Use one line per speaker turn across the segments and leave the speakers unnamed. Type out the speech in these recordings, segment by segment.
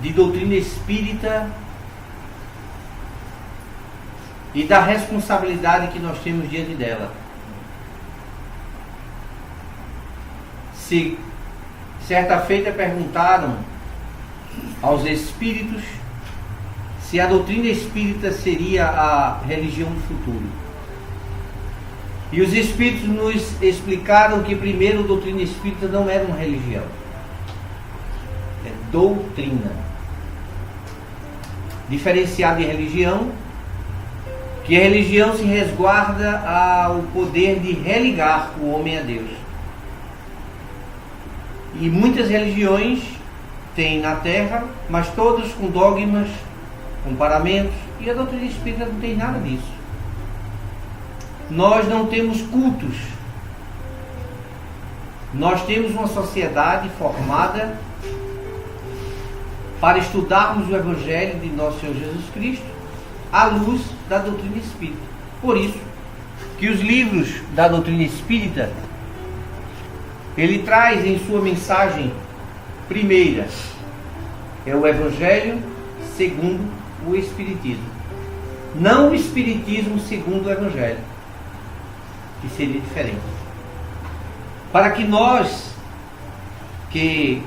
de doutrina espírita e da responsabilidade que nós temos diante dela. Se certa feita perguntaram aos espíritos se a doutrina espírita seria a religião do futuro. E os espíritos nos explicaram que primeiro a doutrina espírita não era uma religião. É doutrina. Diferenciado de religião, que a religião se resguarda ao poder de religar o homem a Deus. E muitas religiões têm na Terra, mas todas com dogmas, com paramentos, e a doutrina espírita não tem nada disso. Nós não temos cultos. Nós temos uma sociedade formada para estudarmos o Evangelho de nosso Senhor Jesus Cristo à luz da doutrina espírita. Por isso que os livros da doutrina espírita, ele traz em sua mensagem primeira, é o Evangelho segundo o Espiritismo. Não o Espiritismo segundo o Evangelho, que seria diferente. Para que nós, que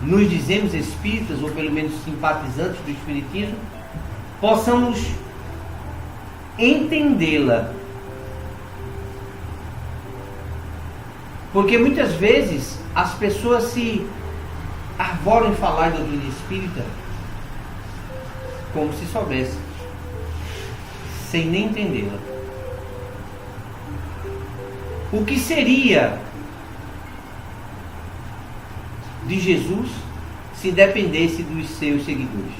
nos dizemos espíritas, ou pelo menos simpatizantes do Espiritismo, possamos entendê-la. Porque muitas vezes as pessoas se arvoram em falar em doutrina espírita como se soubessem, sem nem entendê-la. O que seria de Jesus se dependesse dos seus seguidores?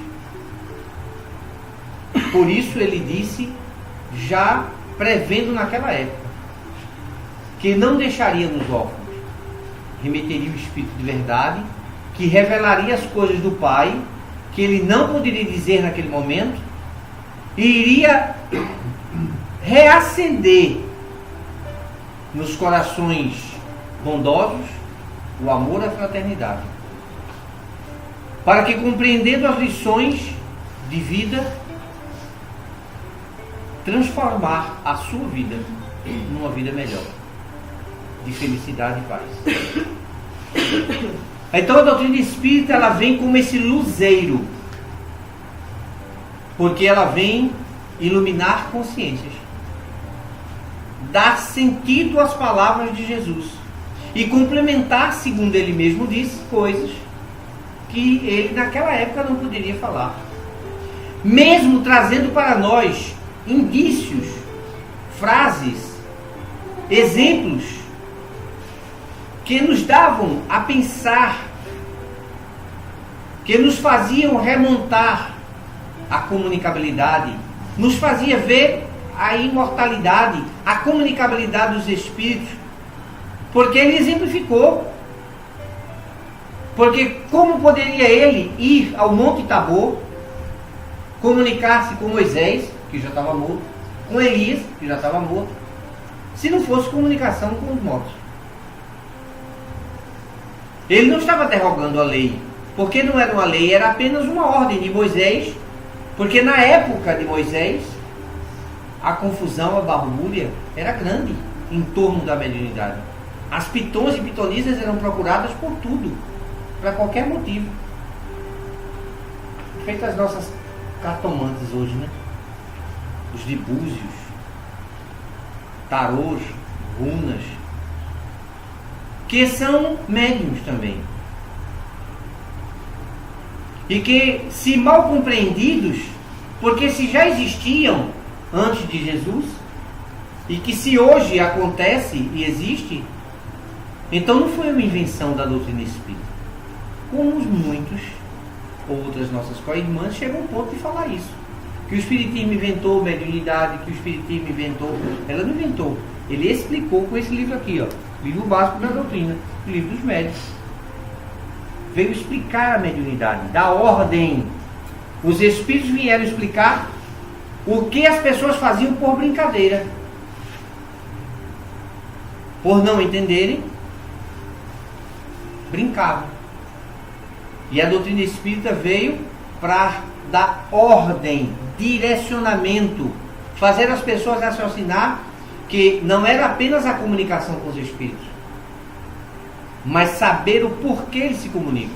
Por isso ele disse, já prevendo naquela época, que não deixaria nos órfãos, remeteria o Espírito de verdade, que revelaria as coisas do Pai, que ele não poderia dizer naquele momento, e iria reacender nos corações bondosos o amor à fraternidade, para que, compreendendo as lições de vida, transformar a sua vida numa vida melhor, de felicidade e paz. Então a doutrina espírita, ela vem como esse luzeiro, porque ela vem iluminar consciências, dar sentido às palavras de Jesus e complementar, segundo ele mesmo disse, coisas que ele naquela época não poderia falar, mesmo trazendo para nós indícios, frases, exemplos que nos davam a pensar, que nos faziam remontar a comunicabilidade, nos fazia ver a imortalidade, a comunicabilidade dos espíritos, porque ele exemplificou. Porque como poderia ele ir ao Monte Tabor, comunicar-se com Moisés, que já estava morto, com Elias, que já estava morto, se não fosse comunicação com os mortos? Ele não estava derrogando a lei, porque não era uma lei, era apenas uma ordem de Moisés, porque na época de Moisés, a confusão, a barbúria era grande em torno da mediunidade. As pitões e pitonisas eram procuradas por tudo, para qualquer motivo. Feito as nossas cartomantes hoje, né? Os de búzios, tarôs, runas, que são médiuns também. E que, se mal compreendidos, porque se já existiam antes de Jesus, e que se hoje acontece e existe, então não foi uma invenção da doutrina espírita. Como muitos, outras nossas co-irmãs, chegam ao ponto de falar isso. Que o Espiritismo inventou mediunidade, que o Espiritismo inventou. Ela não inventou. Ele explicou com esse livro aqui, ó, livro básico da doutrina, o livro dos médiuns. Veio explicar a mediunidade, dar ordem. Os Espíritos vieram explicar o que as pessoas faziam por brincadeira. Por não entenderem, brincavam. E a doutrina espírita veio para dar ordem, direcionamento, fazer as pessoas raciocinar que não era apenas a comunicação com os espíritos, mas saber o porquê eles se comunicam.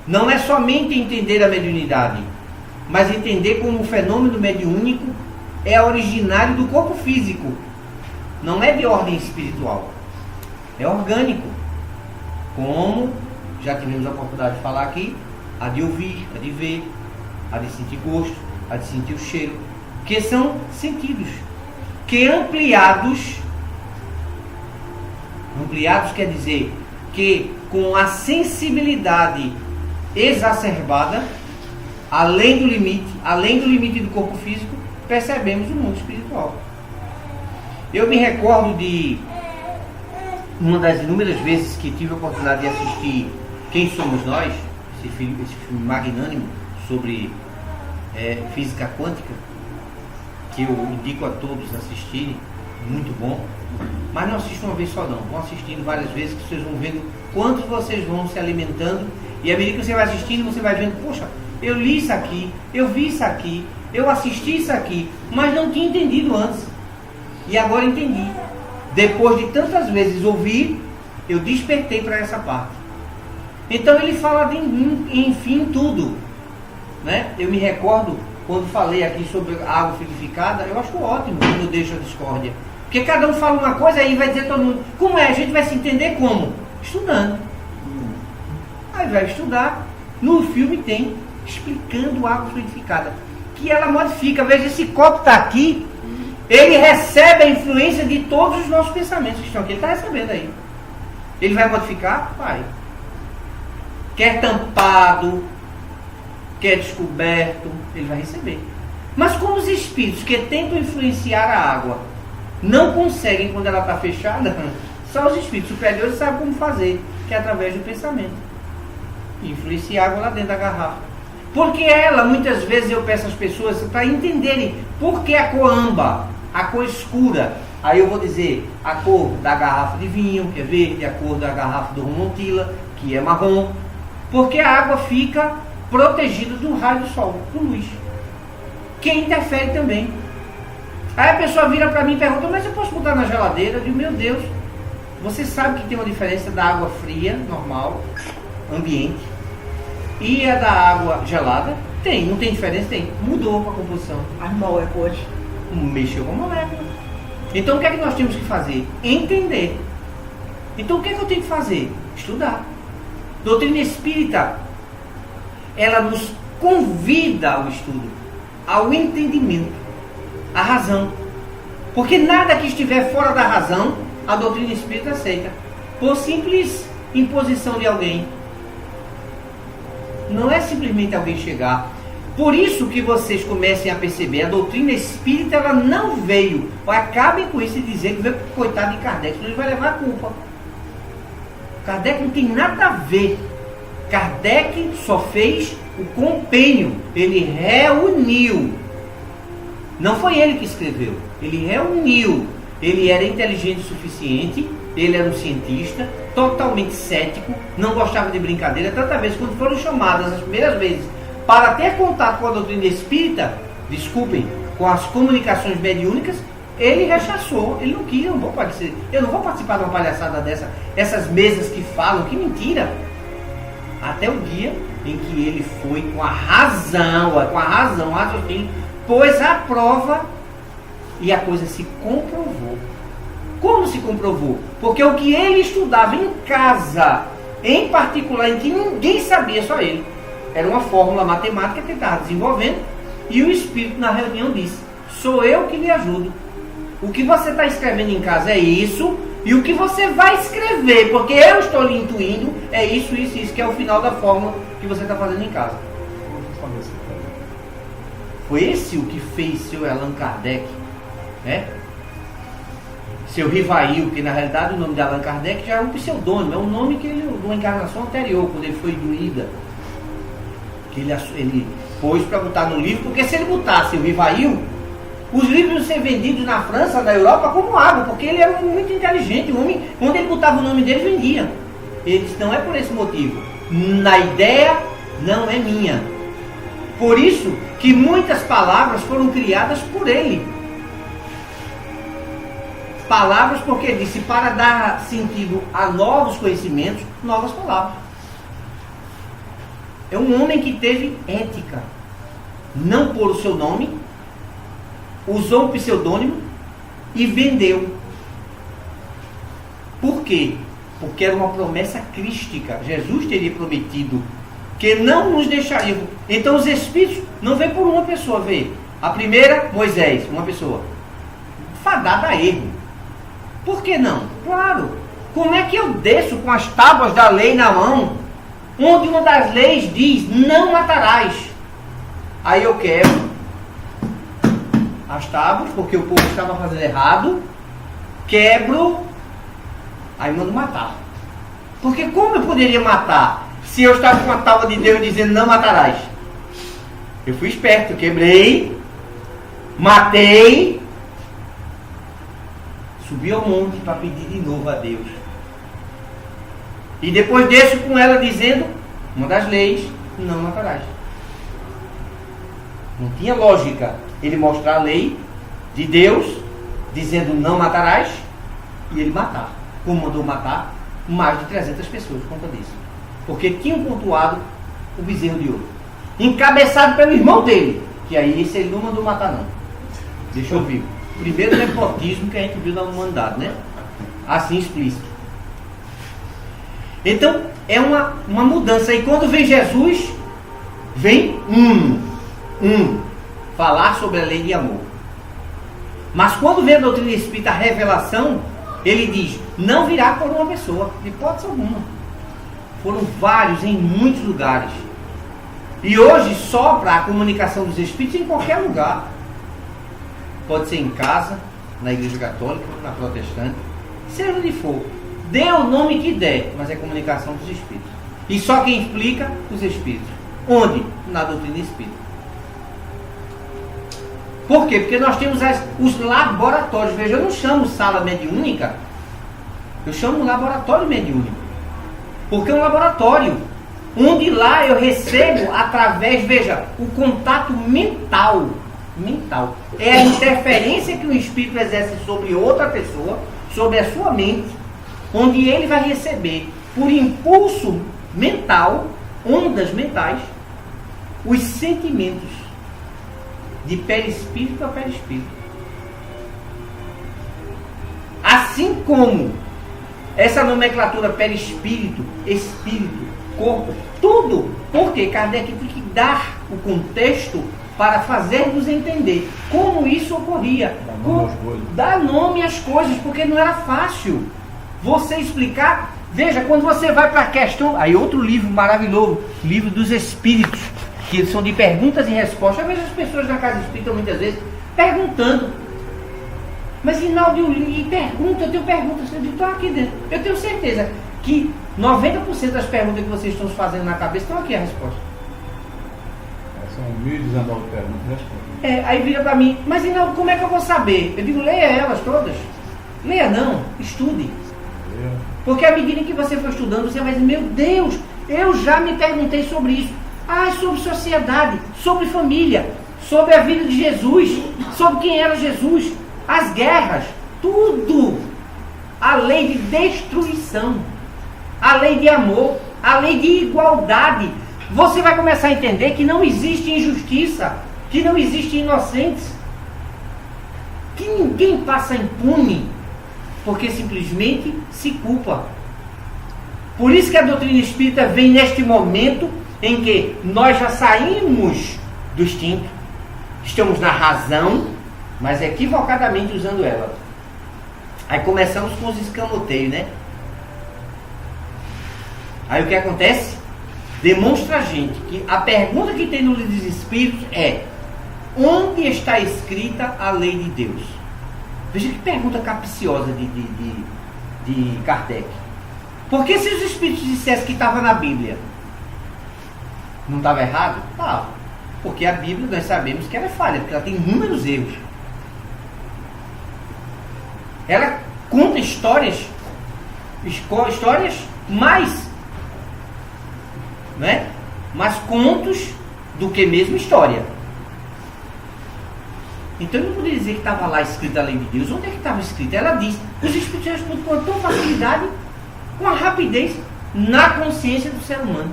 Não é somente entender a mediunidade, mas entender como o fenômeno mediúnico é originário do corpo físico. Não é de ordem espiritual, é orgânico. Como já tivemos a oportunidade de falar aqui, a de ouvir, a de ver, a de sentir gosto, a de sentir o cheiro, que são sentidos, que ampliados quer dizer que com a sensibilidade exacerbada, além do limite do corpo físico, percebemos o mundo espiritual. Eu me recordo de uma das inúmeras vezes que tive a oportunidade de assistir Quem Somos Nós, esse filme magnânimo sobre física quântica, que eu indico a todos assistirem, muito bom. Mas não assistam uma vez só não, vão assistindo várias vezes, que vocês vão vendo quanto vocês vão se alimentando, e à medida que você vai assistindo, você vai vendo, poxa, eu li isso aqui, eu vi isso aqui, eu assisti isso aqui, mas não tinha entendido antes, e agora entendi. Depois de tantas vezes ouvir, eu despertei para essa parte. Então ele fala de enfim tudo, né? Eu me recordo quando falei aqui sobre a água fluidificada, eu acho ótimo quando eu deixo a discórdia. Porque cada um fala uma coisa, aí vai dizer todo mundo, como é? A gente vai se entender como? Estudando. Aí vai estudar, no filme tem, explicando a água fluidificada, que ela modifica. Veja, esse copo está aqui, ele recebe a influência de todos os nossos pensamentos que estão aqui, ele está recebendo aí. Ele vai modificar? Vai. Quer tampado, quer descoberto, ele vai receber. Mas como os espíritos que tentam influenciar a água não conseguem quando ela está fechada, só os espíritos superiores sabem como fazer, que é através do pensamento. Influenciar a água lá dentro da garrafa. Porque ela, muitas vezes eu peço às pessoas para entenderem por que a cor âmbar, a cor escura. Aí eu vou dizer a cor da garrafa de vinho, que é verde, a cor da garrafa do Romontila, que é marrom. Porque a água fica protegida do raio do sol, do luz, que interfere também. Aí a pessoa vira para mim e pergunta, mas eu posso botar na geladeira? Eu digo, meu Deus, você sabe que tem uma diferença da água fria, normal, ambiente, e a da água gelada? Tem, não tem diferença? Tem. Mudou a composição.
As moléculas.
Mexeu com a molécula. Então o que é que nós temos que fazer? Entender. Então o que é que eu tenho que fazer? Estudar. Doutrina espírita, ela nos convida ao estudo, ao entendimento, à razão. Porque nada que estiver fora da razão, a doutrina espírita aceita, por simples imposição de alguém. Não é simplesmente alguém chegar. Por isso que vocês comecem a perceber, a doutrina espírita ela não veio. Acabem com isso e dizer que veio coitado de Kardec, senão ele vai levar a culpa. Kardec não tem nada a ver. Kardec só fez o compêndio. Ele reuniu. Não foi ele que escreveu. Ele reuniu. Ele era inteligente o suficiente. Ele era um cientista, totalmente cético, não gostava de brincadeira. Tanta vez, quando foram chamadas as primeiras vezes para ter contato com a doutrina espírita, desculpem, com as comunicações mediúnicas, ele rechaçou, ele não quis, eu não vou participar de uma palhaçada dessa, essas mesas que falam, que mentira. Até o dia em que ele foi com a razão, o raciocínio, pôs à prova e a coisa se comprovou. Como se comprovou? Porque o que ele estudava em casa, em particular, em que ninguém sabia, só ele, era uma fórmula matemática que ele estava desenvolvendo, e o espírito na reunião disse, sou eu que lhe ajudo. O que você está escrevendo em casa é isso, e o que você vai escrever, porque eu estou lhe intuindo, é isso, que é o final da fórmula que você está fazendo em casa. Foi esse o que fez seu Allan Kardec, né? Seu Rivail, que na realidade o nome de Allan Kardec já é um pseudônimo, é um nome que ele, de uma encarnação anterior, quando ele foi druida, que ele pôs para botar no livro, porque se ele botasse o Rivail, os livros iam ser vendidos na França, na Europa, como água, porque ele era muito inteligente, o homem, quando ele botava o nome dele, vendia. Ele disse, não é por esse motivo, Na ideia não é minha. Por isso que muitas palavras foram criadas por ele. Palavras porque ele disse para dar sentido a novos conhecimentos, novas palavras. É um homem que teve ética. Não pôr o seu nome, usou um pseudônimo e vendeu. Por quê? Porque era uma promessa crística. Jesus teria prometido que não nos deixaria. Então os Espíritos não vêm por uma pessoa, vê. A primeira, Moisés, uma pessoa. Fadada a erro. Por que não? Claro. Como é que eu desço com as tábuas da lei na mão, onde uma das leis diz, não matarás? Aí eu quebro as tábuas, porque o povo estava fazendo errado, quebro, aí mando matar. Porque como eu poderia matar se eu estava com a tábua de Deus dizendo não matarás? Eu fui esperto, quebrei, matei, subi ao monte para pedir de novo a Deus. E depois desço com ela dizendo, uma das leis, não matarás. Não tinha lógica ele mostrar a lei de Deus dizendo não matarás e ele matar. Como mandou matar mais de 300 pessoas por conta disso. Porque tinham pontuado o bezerro de ouro. Encabeçado pelo irmão dele. Que aí esse ele não mandou matar não. Deixa eu ver. Primeiro nepotismo que a gente viu na humanidade, né? Assim explícito. Então é uma mudança. E quando vem Jesus, vem falar sobre a lei de amor. Mas quando vem a doutrina espírita, a revelação, ele diz, não virá por uma pessoa, de hipótese alguma. Foram vários em muitos lugares. E hoje sopra a comunicação dos espíritos em qualquer lugar. Pode ser em casa, na igreja católica, na protestante, seja onde for. Dê o nome que der, mas é comunicação dos espíritos. E só quem explica, os espíritos. Onde? Na doutrina espírita. Por quê? Porque nós temos os laboratórios. Veja, eu não chamo sala mediúnica, eu chamo laboratório mediúnico. Porque é um laboratório, onde lá eu recebo através, veja, o contato mental. É a interferência que o espírito exerce sobre outra pessoa, sobre a sua mente, onde ele vai receber, por impulso mental, ondas mentais, os sentimentos de perispírito a perispírito. Assim como essa nomenclatura perispírito, espírito, corpo, tudo, porque Kardec tem que dar o contexto para fazer-nos entender como isso ocorria. Dar nome às coisas, porque não era fácil você explicar. Veja, quando você vai para a questão, aí outro livro maravilhoso, livro dos Espíritos, que são de perguntas e respostas. Eu vejo as pessoas na casa espírita muitas vezes perguntando, mas Rinaldo, e pergunta, eu tenho perguntas, eu digo, estou aqui dentro. Eu tenho certeza que 90% das perguntas que vocês estão fazendo na cabeça estão aqui a resposta.
São 1.019 perguntas e respostas.
Aí vira para mim, mas Rinaldo, como é que eu vou saber? Eu digo, leia elas todas. Leia não, estude. Porque à medida que você for estudando, você vai dizer, meu Deus, eu já me perguntei sobre isso. Sobre sociedade, sobre família, sobre a vida de Jesus, sobre quem era Jesus, as guerras, tudo. A lei de destruição, a lei de amor, a lei de igualdade. Você vai começar a entender que não existe injustiça, que não existe inocentes, que ninguém passa impune, porque simplesmente se culpa. Por isso que a doutrina espírita vem neste momento em que nós já saímos do instinto, estamos na razão, mas equivocadamente usando ela. Aí começamos com os escamoteios, né? Aí o que acontece? Demonstra a gente que a pergunta que tem no livro dos Espíritos é: onde está escrita a lei de Deus? Veja que pergunta capciosa de Kardec. Porque se os Espíritos dissessem que estava na Bíblia, não estava errado? Estava. Porque a Bíblia nós sabemos que ela é falha, porque ela tem inúmeros erros. Ela conta histórias mais né? Mais contos do que mesmo história. Então eu não poderia dizer que estava lá escrita a lei de Deus. Onde é que estava escrito? Ela diz, os Espíritos respondem com tão facilidade, com a rapidez, na consciência do ser humano.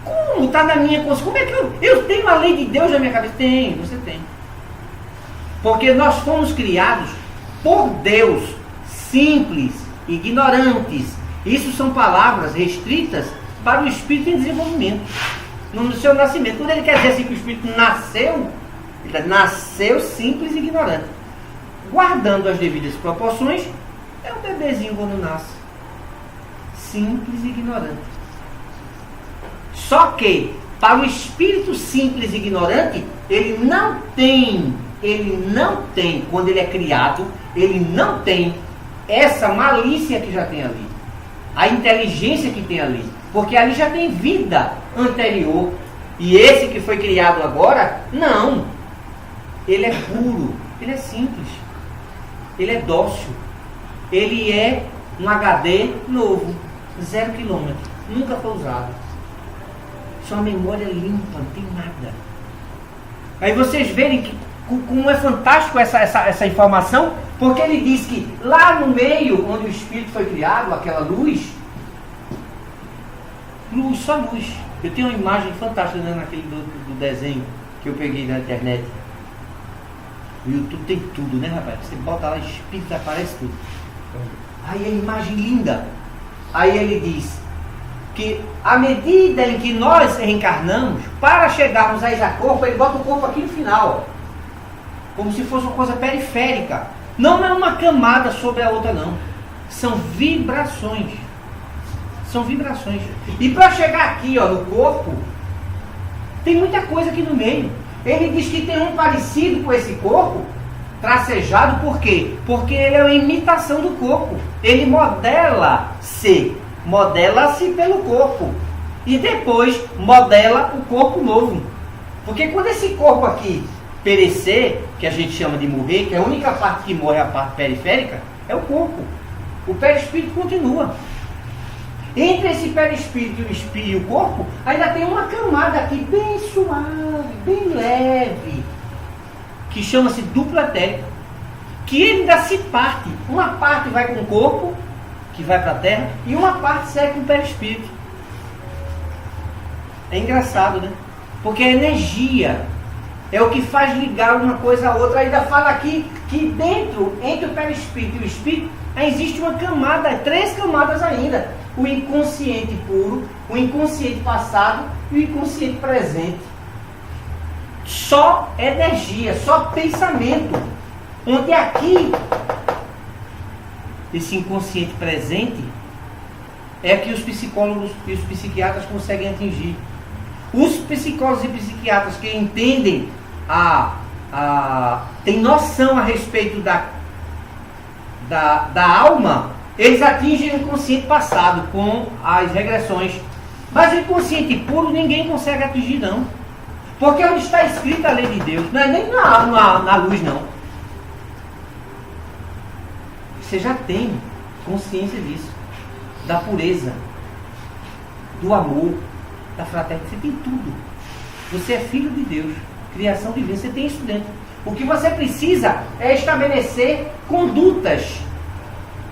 Como está na minha consciência? Como é que eu tenho a lei de Deus na minha cabeça? Tem, você tem. Porque nós fomos criados por Deus, simples, ignorantes. Isso são palavras restritas para o Espírito em desenvolvimento, no seu nascimento. Quando ele quer dizer assim que o Espírito nasceu, ele nasceu simples e ignorante. Guardando as devidas proporções, é um bebezinho quando nasce. Simples e ignorante. Só que, para o espírito simples e ignorante, ele não tem, quando ele é criado, ele não tem essa malícia que já tem ali, a inteligência que tem ali, porque ali já tem vida anterior, e esse que foi criado agora, não, ele é puro, ele é simples, ele é dócil, ele é um HD novo, 0 km, nunca foi usado. Sua memória limpa, não tem nada. Aí vocês verem que, como é fantástico essa informação, porque ele diz que lá no meio onde o Espírito foi criado, aquela luz, só luz. Eu tenho uma imagem fantástica, né, naquele do desenho que eu peguei na internet. O YouTube tem tudo, né, rapaz? Você bota lá Espírito, aparece tudo. Aí a imagem linda. Aí ele diz que à medida em que nós reencarnamos, para chegarmos a esse corpo, ele bota o corpo aqui no final, como se fosse uma coisa periférica. Não é uma camada sobre a outra, não. São vibrações. São vibrações. E para chegar aqui, ó, no corpo, tem muita coisa aqui no meio. Ele diz que tem um parecido com esse corpo, tracejado, por quê? Porque ele é uma imitação do corpo. Ele modela-se pelo corpo. E depois modela o corpo novo. Porque quando esse corpo aqui perecer, que a gente chama de morrer, que é a única parte que morre, a parte periférica, é o corpo. O perispírito continua. Entre esse perispírito e o corpo, ainda tem uma camada aqui bem suave, bem leve, que chama-se duplo etérico, que ainda se parte. Uma parte vai com o corpo, que vai para a terra, e uma parte segue com o perispírito. É engraçado, né? Porque a energia é o que faz ligar uma coisa a outra. Ainda fala aqui que dentro, entre o perispírito e o espírito, existe uma camada, 3 camadas ainda. O inconsciente puro, o inconsciente passado e o inconsciente presente. Só energia, só pensamento. Onde aqui, esse inconsciente presente, é que os psicólogos e os psiquiatras conseguem atingir. Os psicólogos e psiquiatras que entendem, têm noção a respeito da alma, eles atingem o inconsciente passado com as regressões. Mas o inconsciente puro ninguém consegue atingir, não. Porque onde está escrita a lei de Deus, não é nem na luz, não. Você já tem consciência disso, da pureza, do amor, da fraternidade. Você tem tudo. Você é filho de Deus, criação divina. Você tem isso dentro. O que você precisa é estabelecer condutas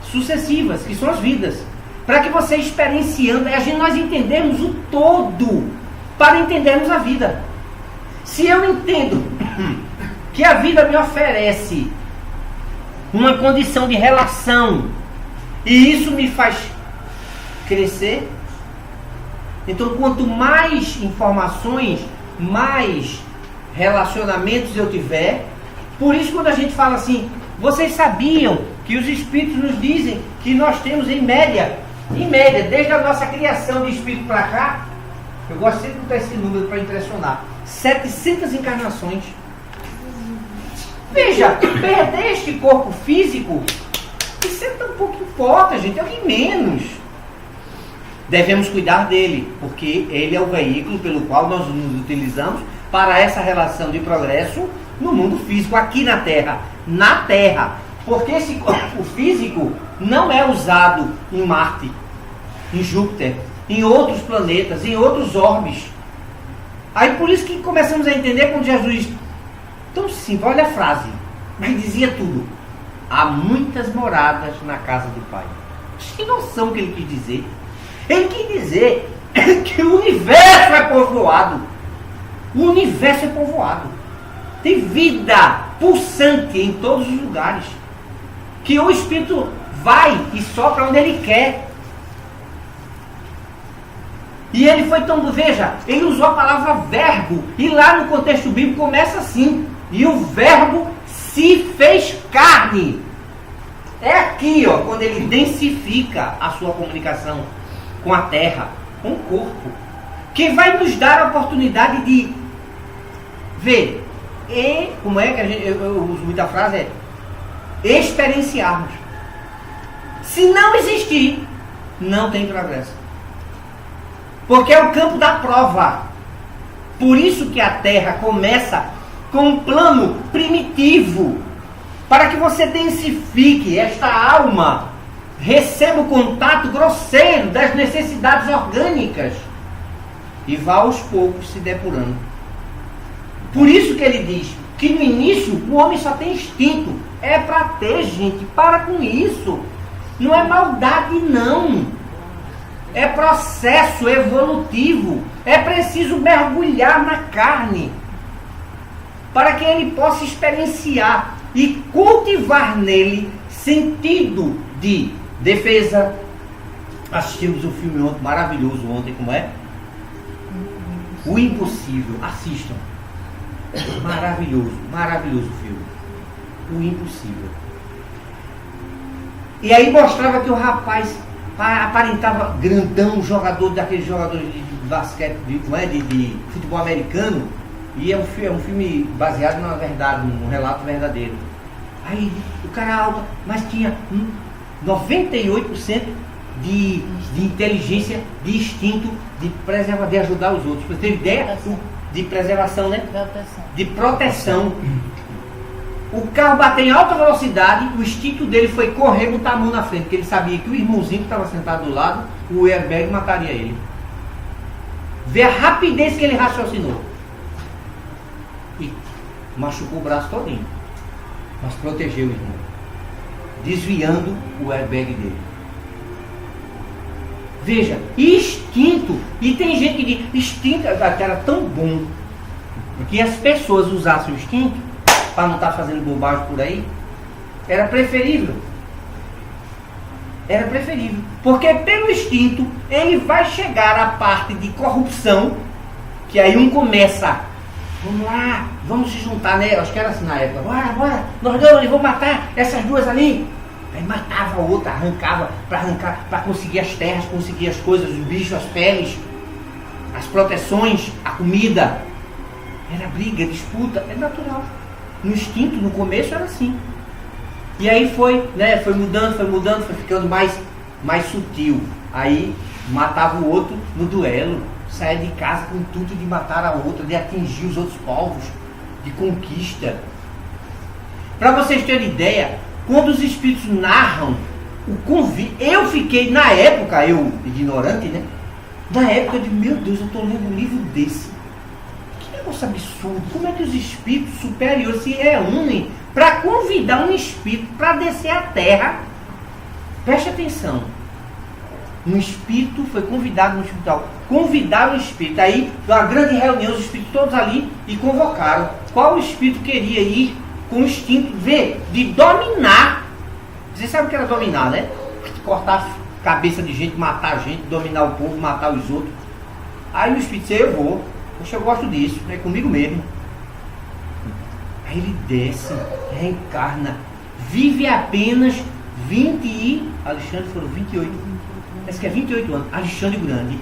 sucessivas, que são as vidas, para que você experienciando, nós entendemos o todo, para entendermos a vida. Se eu entendo que a vida me oferece uma condição de relação, e isso me faz crescer, então quanto mais informações, mais relacionamentos eu tiver. Por isso, quando a gente fala assim, vocês sabiam que os espíritos nos dizem que nós temos em média, desde a nossa criação de espírito para cá, eu gosto sempre de botar esse número para impressionar, 700 encarnações. Veja, perder este corpo físico, isso é tão pouco importa, gente, é o que menos. Devemos cuidar dele, porque ele é o veículo pelo qual nós nos utilizamos para essa relação de progresso no mundo físico, aqui na Terra. Porque esse corpo físico não é usado em Marte, em Júpiter, em outros planetas, em outros orbes. Aí por isso que começamos a entender quando Jesus, tão simples, olha a frase, mas dizia tudo: há muitas moradas na casa do Pai. Que noção que ele quis dizer? Ele quis dizer que o universo é povoado. O universo é povoado. Tem vida pulsante em todos os lugares. Que o Espírito vai e sopra onde ele quer. E ele foi tão... Veja, ele usou a palavra verbo. E lá no contexto bíblico começa assim: e o verbo se fez carne. É aqui, ó, quando ele densifica a sua comunicação com a terra, com o corpo, que vai nos dar a oportunidade de ver. E como é que eu uso muita frase? É experienciarmos. Se não existir, não tem progresso. Porque é o campo da prova. Por isso que a terra começa com um plano primitivo, para que você densifique esta alma, receba o contato grosseiro das necessidades orgânicas e vá aos poucos se depurando. Por isso que ele diz que no início o homem só tem instinto. É para ter, gente. Para com isso. Não é maldade, não. É processo evolutivo. É preciso mergulhar na carne para que ele possa experienciar e cultivar nele sentido de defesa. Assistimos um filme ontem, maravilhoso ontem, como é? O Impossível. Assistam. Maravilhoso, maravilhoso filme. O Impossível. E aí mostrava que o rapaz aparentava grandão, jogador daqueles jogadores de basquete, de futebol americano. E é um filme baseado na verdade, num relato verdadeiro. Aí o cara alto, mas tinha 98% de inteligência, de instinto, de preservar, de ajudar os outros. Você tem ideia? De preservação, né? De proteção. O carro bateu em alta velocidade, o instinto dele foi correr, botar a mão na frente, porque ele sabia que o irmãozinho que estava sentado do lado, o airbag mataria ele. Vê a rapidez que ele raciocinou. E machucou o braço todinho. Mas protegeu o irmão, desviando o airbag dele. Veja, instinto. E tem gente que diz, instinto era tão bom que as pessoas usassem o instinto para não estar fazendo bobagem por aí. Era preferível. Era preferível. Porque pelo instinto ele vai chegar à parte de corrupção, que aí um começa, vamos lá, vamos se juntar, né? Acho que era assim na época. Bora, nós dois vamos matar essas duas ali. Aí matava a outra, arrancava, para conseguir as terras, conseguir as coisas, os bichos, as peles, as proteções, a comida. Era briga, disputa, é natural. No instinto, no começo era assim. E aí foi mudando, foi ficando mais sutil. Aí matava o outro no duelo, saía de casa com o intuito de matar a outra, de atingir os outros povos, de conquista. Para vocês terem ideia, quando os espíritos narram o convite, eu fiquei, na época, eu ignorante, né? Na época de, meu Deus, eu estou lendo um livro desse. Que negócio absurdo. Como é que os espíritos superiores se reúnem para convidar um espírito para descer à Terra? Preste atenção. Um espírito foi convidado no hospital. Convidaram o espírito. Aí, uma grande reunião, os espíritos todos ali e convocaram. Qual espírito queria ir com o instinto, de dominar. Você sabe o que era dominar, né? Cortar a cabeça de gente, matar a gente, dominar o povo, matar os outros. Aí o espírito disse, eu vou. Poxa, eu gosto disso, é comigo mesmo. Aí ele desce, reencarna, vive apenas 20 e... Alexandre foram 28. Parece que é 28 anos. Alexandre Grande.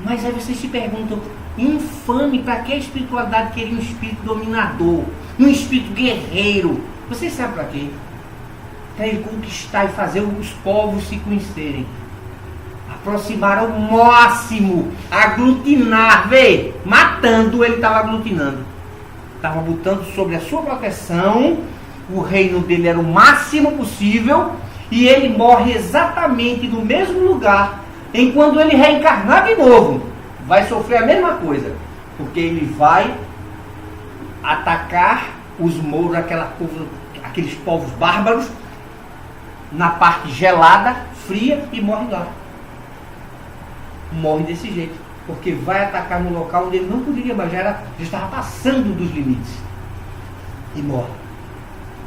Mas aí vocês se perguntam, infame, para que a espiritualidade queria um espírito dominador, um espírito guerreiro? Vocês sabem para quê? Para ele conquistar e fazer os povos se conhecerem, aproximar ao máximo, aglutinar, matando, ele estava aglutinando, estava botando sobre a sua proteção, o reino dele era o máximo possível, e ele morre exatamente no mesmo lugar enquanto ele reencarnar de novo, vai sofrer a mesma coisa, porque ele vai atacar os mouros, aqueles povos bárbaros, na parte gelada, fria, e morre lá. Morre desse jeito, porque vai atacar no local onde ele não poderia mais, já estava passando dos limites, e morre.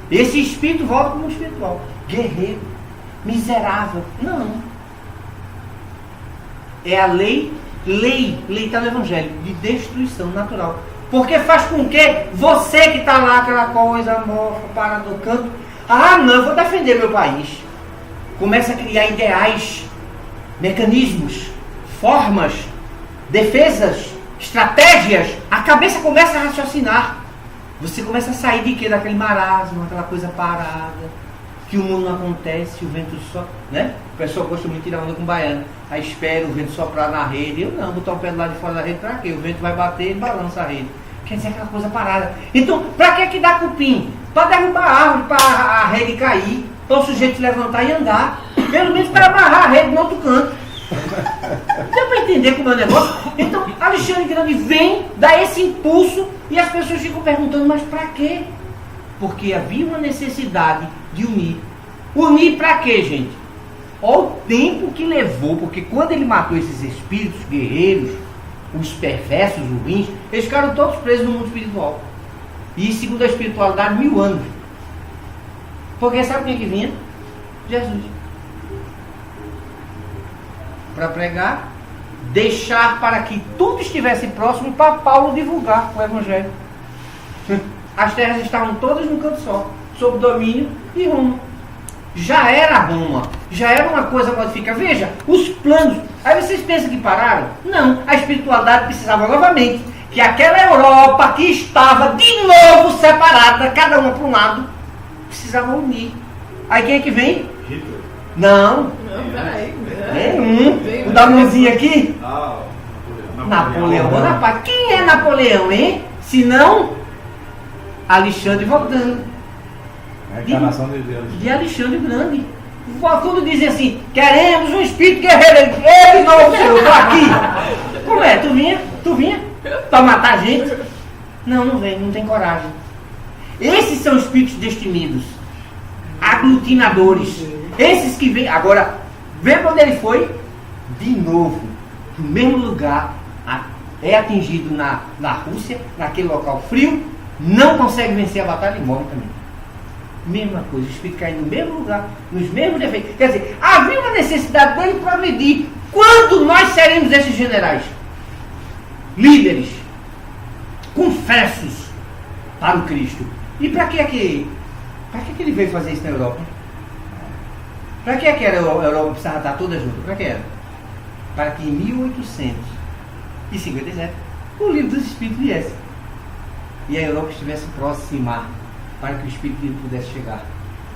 Esse espírito volta como espiritual, guerreiro, miserável. Não. É a lei está no Evangelho, de destruição natural. Porque faz com que você que está lá, aquela coisa morta, parada no canto, não, eu vou defender meu país. Começa a criar ideais, mecanismos, formas, defesas, estratégias. A cabeça começa a raciocinar. Você começa a sair de quê? Daquele marasmo, aquela coisa parada, que o mundo não acontece, o vento só, né? O pessoal gosta muito de tirar onda com baiano. Aí espera o vento soprar na rede. Eu não, botar o pé do lado de fora da rede pra quê? O vento vai bater e balança a rede. Quer dizer, aquela coisa parada. Então, pra que dá cupim? Pra derrubar a árvore, pra a rede cair, para o sujeito se levantar e andar. Pelo menos para amarrar a rede no outro canto. Deu para entender como é o negócio? Então, Alexandre Grande vem, dá esse impulso e as pessoas ficam perguntando, mas para quê? Porque havia uma necessidade de unir. Unir para quê, gente? Olha o tempo que levou, porque quando ele matou esses espíritos guerreiros, os perversos, os ruins, eles ficaram todos presos no mundo espiritual. E segundo a espiritualidade, 1000 anos. Porque sabe quem que vinha? Jesus. Para pregar, deixar para que tudo estivesse próximo para Paulo divulgar o Evangelho. As terras estavam todas num canto só, sob domínio de Roma. Já era Roma, já era uma coisa modificada. Veja, os planos. Aí vocês pensam que pararam? Não, a espiritualidade precisava novamente que aquela Europa que estava de novo separada, cada uma para um lado, precisava unir. Aí quem é que vem?
Hitler.
Não.
Peraí.
O da mãozinha aqui?
Napoleão.
Bonaparte. Quem é Napoleão, hein? Se não, Alexandre voltando.
A encarnação de
Alexandre Grande. Quando dizem assim, queremos um espírito guerreiro, ele não, senhor, eu estou aqui. Como é? Tu vinha? Para matar a gente? Não, não vem, não tem coragem. Esses são espíritos destemidos, aglutinadores. Esses que vêm, agora, vê para onde ele foi? De novo, no mesmo lugar, é atingido na Rússia, naquele local frio, não consegue vencer a batalha e morre também. Mesma coisa, o espírito cai no mesmo lugar, nos mesmos defeitos. Quer dizer, havia uma necessidade dele progredir. Quando nós seremos esses generais? Líderes, confessos para o Cristo. E para que ele veio fazer isso na Europa? Para que era a Europa precisava estar toda junta? Para que era? Para que em 1857 o livro dos Espíritos viesse. E a Europa estivesse próxima para que o Espírito livre pudesse chegar.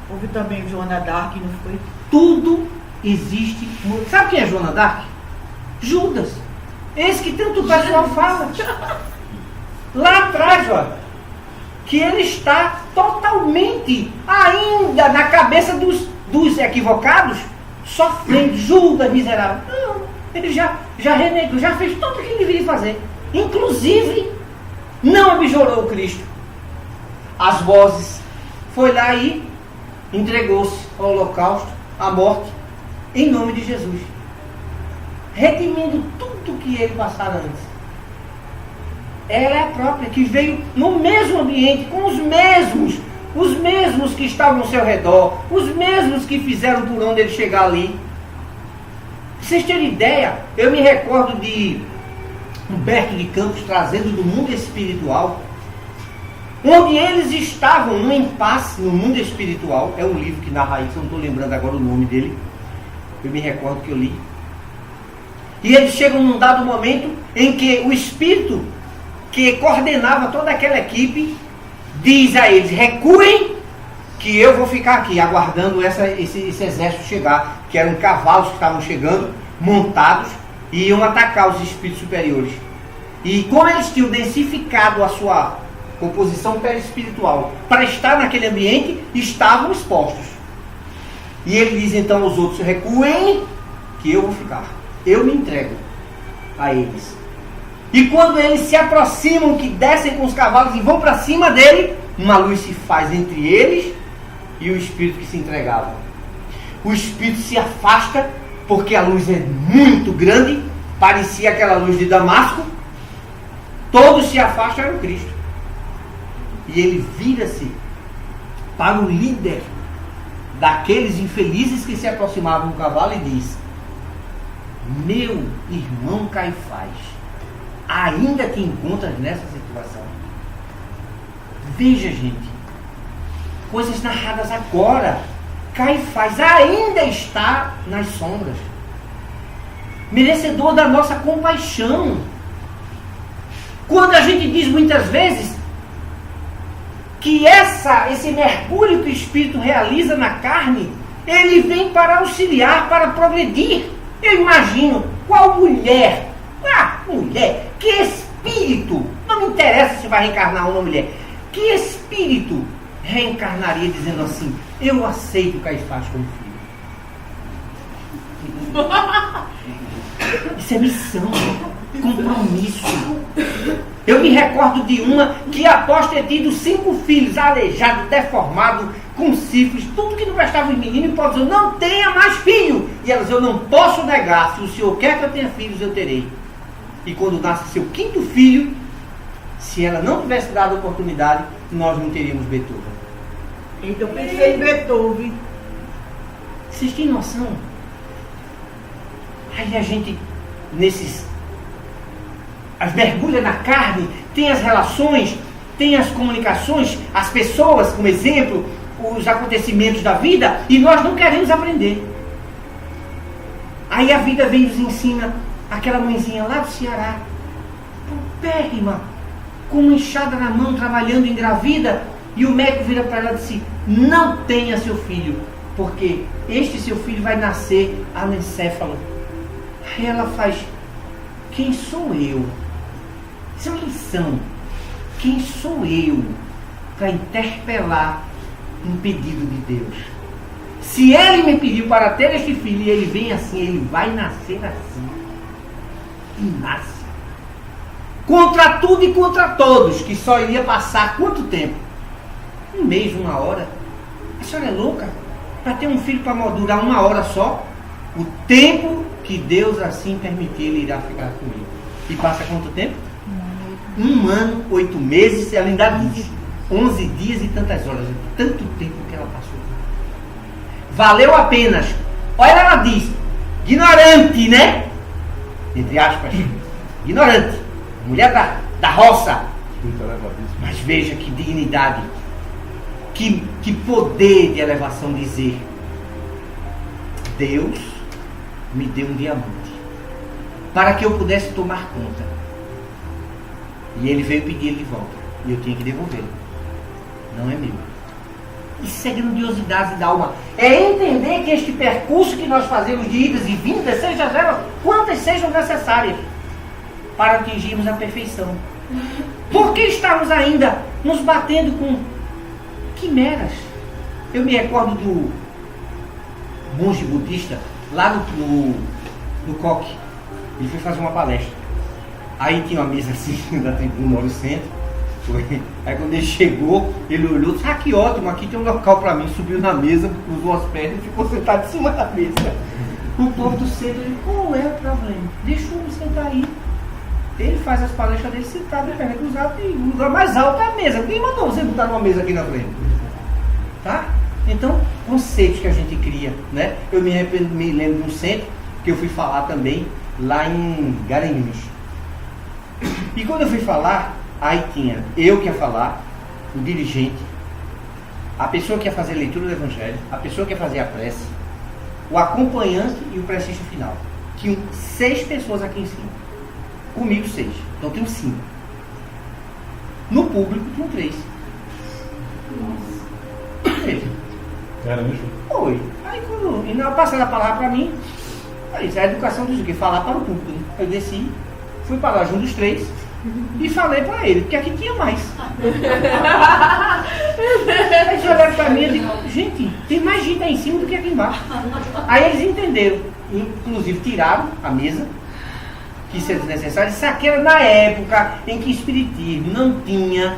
Houve também Joana d'Arc, não foi?
Tudo existe. Sabe quem é Joana d'Arc? Judas. Esse que tanto o pessoal fala. Lá atrás, ó, que ele está totalmente ainda na cabeça dos equivocados, sofrendo, Judas miserável. Não, ele já renegou, já fez tudo o que ele deveria fazer. Inclusive, não abjurou o Cristo. As vozes, foi lá e entregou-se ao holocausto, à morte, em nome de Jesus, redimindo tudo que ele passara antes. Ela é a própria que veio no mesmo ambiente, com os mesmos que estavam ao seu redor, os mesmos que fizeram por onde ele chegar ali. Pra vocês terem ideia, eu me recordo de Humberto de Campos trazendo do mundo espiritual, onde eles estavam num impasse no mundo espiritual. É um livro que narra isso, eu não estou lembrando agora o nome dele, eu me recordo que eu li. E eles chegam num dado momento em que o espírito que coordenava toda aquela equipe diz a eles: recuem, que eu vou ficar aqui aguardando esse exército chegar, que eram cavalos que estavam chegando, montados, e iam atacar os espíritos superiores. E como eles tinham densificado a sua composição perispiritual para estar naquele ambiente, estavam expostos. E ele diz então aos outros: recuem, que eu vou ficar. eu me entrego a eles. E quando eles se aproximam, que descem com os cavalos e vão para cima dele, uma luz se faz entre eles e o espírito que se entregava. O espírito se afasta, porque a luz é muito grande, parecia aquela luz de Damasco. Todos se afastam, era o Cristo. E ele vira-se para o líder daqueles infelizes que se aproximavam do cavalo e diz: meu irmão Caifás, ainda te encontras nessa situação? Veja, gente, coisas narradas agora. Caifás ainda está nas sombras, merecedor da nossa compaixão. Quando a gente diz muitas vezes que esse mergulho que o Espírito realiza na carne, ele vem para auxiliar, para progredir. Eu imagino qual mulher, que espírito, não me interessa se vai reencarnar uma mulher, que espírito reencarnaria dizendo assim: eu aceito Caifás como filho? Isso é missão, compromisso. Eu me recordo de uma que, após ter tido 5 filhos, aleijado, deformado, com sífilis, tudo que não prestava os meninos, e pode dizer: não tenha mais filho. E ela diz: eu não posso negar, se o senhor quer que eu tenha filhos, eu terei. E quando nasce seu 5º filho, se ela não tivesse dado a oportunidade, nós não teríamos Beethoven.
Então eu pensei em Beethoven.
Vocês têm noção? Aí a gente, as mergulha na carne, tem as relações, tem as comunicações, as pessoas como exemplo, os acontecimentos da vida, e nós não queremos aprender. Aí a vida vem e nos ensina aquela mãezinha lá do Ceará, paupérrima, com uma enxada na mão, trabalhando, engravida, e o médico vira para ela e disse: não tenha seu filho, porque este seu filho vai nascer anencéfalo. Aí ela faz: quem sou eu? Isso é uma lição. Quem sou eu para interpelar um pedido de Deus? Se ele me pediu para ter este filho e ele vem assim, ele vai nascer assim. E nasce. Contra tudo e contra todos, que só iria passar quanto tempo? 1 mês, 1 hora. A senhora é louca? Para ter um filho para durar 1 hora só? O tempo que Deus assim permitir, ele irá ficar comigo. E passa quanto tempo? 1 ano, 8 meses, ela ainda diz 11 dias e tantas horas. Tanto tempo que ela passou. Valeu apenas. Olha, ela diz: ignorante, né? Entre aspas. Ignorante. Mulher da roça. Mas veja que dignidade. Que poder de elevação dizer: Deus me deu um diamante para que eu pudesse tomar conta. E ele veio pedir ele de volta. E eu tinha que devolvê-lo. Não é meu. Isso é grandiosidade da alma. É entender que este percurso que nós fazemos de idas e vindas, seja elas quantas sejam necessárias, para atingirmos a perfeição. Por que estamos ainda nos batendo com quimeras? Eu me recordo do monge budista, lá no Coque. Ele foi fazer uma palestra. Aí tinha uma mesa assim, da tribuna, no centro. Aí quando ele chegou, ele olhou e disse: ah, que ótimo, aqui tem um local para mim. Subiu na mesa, cruzou as pernas e ficou sentado em cima da mesa. O povo do centro, ele: qual é o problema? Deixa eu me sentar aí. Ele faz as palestras dele sentado, de perna cruzada, e o lugar mais alto é a mesa. Quem mandou você botar uma mesa aqui na frente? Tá? Então, conceitos que a gente cria, né? Eu me lembro de um centro que eu fui falar também, lá em Garanhuns. E quando eu fui falar, aí tinha eu que ia falar, o dirigente, a pessoa que ia fazer a leitura do Evangelho, a pessoa que ia fazer a prece, o acompanhante e o precista final. Tinham 6 pessoas aqui em cima. Comigo 6. Então tenho 5. No público tinham 3. Veja.
Caramba.
Oi. Aí quando. E na passando a palavra para mim, aí a educação diz o quê? Falar para o público. Né? Eu desci, fui para lá junto dos 3 E falei para ele, porque aqui tinha mais. Aí eles olharam para mim e disse, gente, tem mais gente aí em cima do que aqui embaixo. Aí eles entenderam, inclusive tiraram a mesa, que isso é desnecessário. Isso aqui era na época em que espiritismo não tinha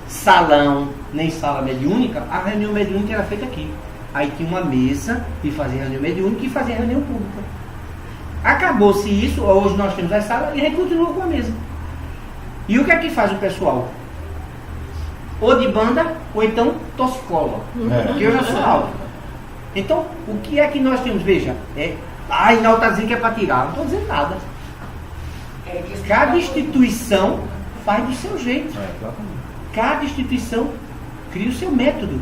salão, nem sala mediúnica. A reunião mediúnica era feita aqui. Aí tinha uma mesa e fazia reunião mediúnica e fazia reunião pública. Acabou-se isso, hoje nós temos as salas e a gente continua com a mesa. E o que é que faz o pessoal? Ou de banda, ou então toxicola. Porque eu já sou alto. Então, o que é que nós temos? Veja, Inaldo está dizendo que é para tirar. Não estou dizendo nada. Cada instituição faz do seu jeito. Cada instituição cria o seu método.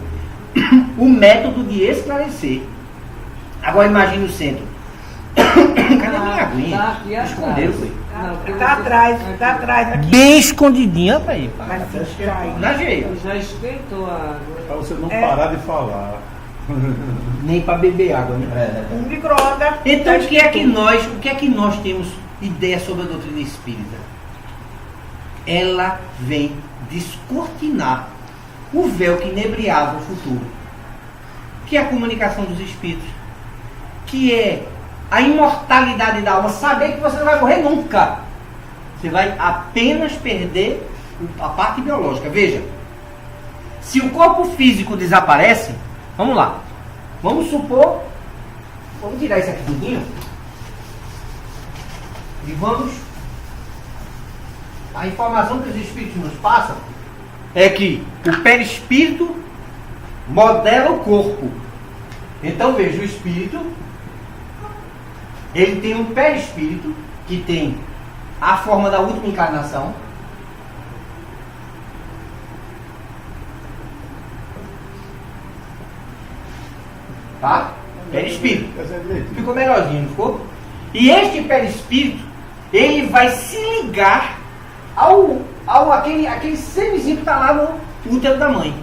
O método de esclarecer. Agora imagine o centro. Cadê minha aguinha? Escondeu, foi.
Está atrás aqui.
Bem escondidinha, pai. Na jeia.
Já esquentou a água.
Para você não parar de falar.
Nem para beber água, né?
Um micro-ondas.
Então o que é que nós temos ideia sobre a doutrina espírita? Ela vem descortinar o véu que inebriava o futuro, que é a comunicação dos espíritos, que é a imortalidade da alma, saber que você não vai morrer nunca. Você vai apenas perder a parte biológica. Veja, se o corpo físico desaparece, vamos lá, vamos supor, vamos tirar isso aqui tudinho, e vamos, a informação que os espíritos nos passam é que o perispírito modela o corpo. Então veja, o espírito, ele tem um perispírito que tem a forma da última encarnação. Tá? Perispírito. Ficou melhorzinho, não ficou? E este perispírito, ele vai se ligar aquele semizinho que está lá no útero da mãe.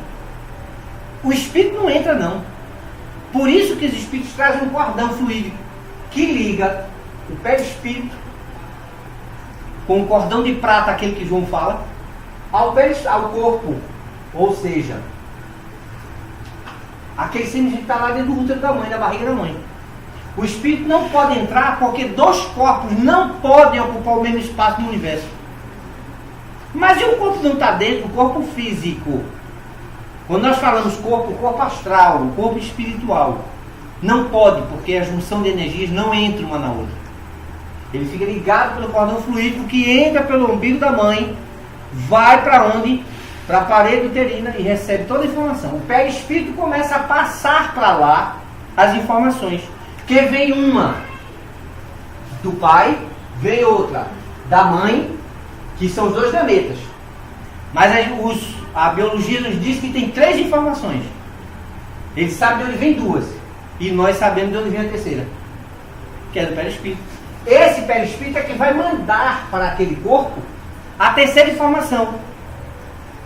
O espírito não entra, não. Por isso que os espíritos trazem um cordão fluídico que liga o perispírito com o cordão de prata, aquele que João fala, ao corpo. Ou seja, aquele semizinho que está lá dentro do útero da mãe, da barriga da mãe. O espírito não pode entrar porque dois corpos não podem ocupar o mesmo espaço no universo. Mas e o corpo não está dentro, o corpo físico? Quando nós falamos corpo, o corpo astral, o corpo espiritual, não pode, porque a junção de energias não entra uma na outra. Ele fica ligado pelo cordão fluídico que entra pelo umbigo da mãe, vai para onde? Para a parede uterina e recebe toda a informação. O perispírito começa a passar para lá as informações. Que vem uma do pai, vem outra da mãe, que são os dois gametas. Mas a biologia nos diz que tem 3 informações. Ele sabe de onde vem 2. E nós sabemos de onde vem a terceira, que é do perispírito. Esse perispírito é que vai mandar para aquele corpo a terceira informação.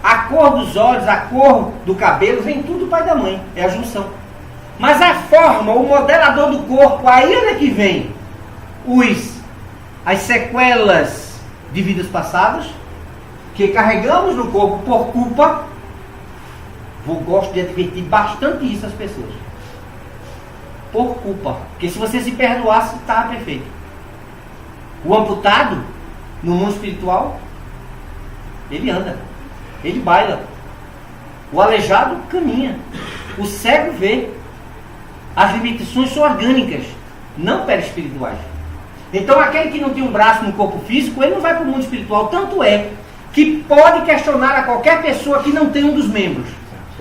A cor dos olhos, a cor do cabelo, vem tudo do pai e da mãe. É a junção. Mas a forma, o modelador do corpo, aí onde é que vem as sequelas de vidas passadas, que carregamos no corpo por culpa. Gosto de advertir bastante isso às pessoas. Por culpa. Porque se você se perdoasse, está perfeito. O amputado, no mundo espiritual, ele anda. Ele baila. O aleijado caminha. O cego vê. As limitações são orgânicas, não perispirituais. Então aquele que não tem um braço no corpo físico, ele não vai para o mundo espiritual. Tanto é que pode questionar a qualquer pessoa que não tem um dos membros.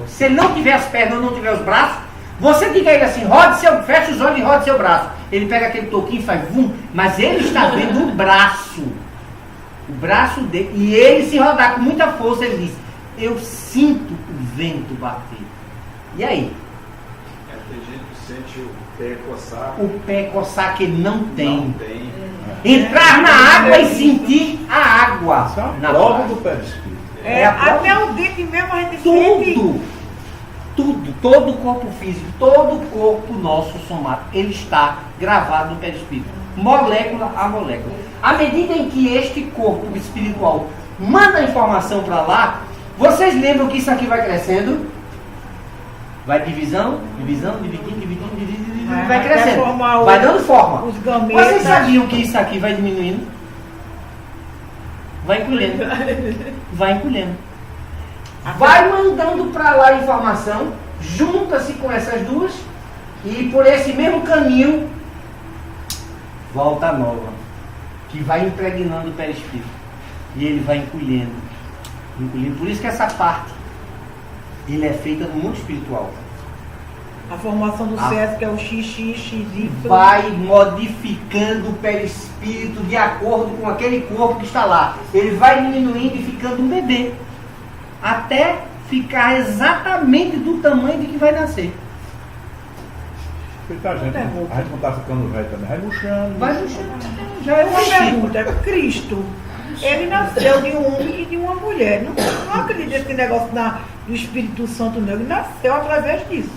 Se ele não tiver as pernas ou não tiver os braços, você diga a ele assim, fecha os olhos e rode seu braço. Ele pega aquele toquinho e faz vum, mas ele está vendo o braço. O braço dele. E ele, se rodar com muita força, ele diz, eu sinto o vento bater. E aí?
Tem gente que sente o pé coçar.
O pé coçar que ele não tem.
Não tem.
Entrar na água e sentir a água.
Isso é uma
na
prova
praia.
do perispírito.
Até o dente mesmo a gente sente.
Todo o corpo físico, todo o corpo nosso somado, ele está gravado no perispírito. molécula a molécula. À medida em que este corpo espiritual manda a informação para lá, vocês lembram que isso aqui vai crescendo? Vai divisão, dividindo, vai crescendo. Vai dando forma.
Os gametas.
Vocês sabiam que isso aqui vai diminuindo? Vai encolhendo. Vai encolhendo. Vai mandando para lá a informação, junta-se com essas duas, e por esse mesmo caminho, volta a nova, que vai impregnando o perispírito. E ele vai encolhendo. Por isso que essa parte, ele é feita no mundo espiritual.
A formação do César, que é o XXXY.
Vai modificando o perispírito de acordo com aquele corpo que está lá. Ele vai diminuindo e ficando um bebê. Até ficar exatamente do tamanho de que vai nascer.
A gente não está ficando velho também, vai murchando.
Vai murchando. Já é
Uma pergunta, Cristo, ele nasceu de um homem e de uma mulher. Não acredito nesse negócio do Espírito Santo, não. Ele nasceu através disso.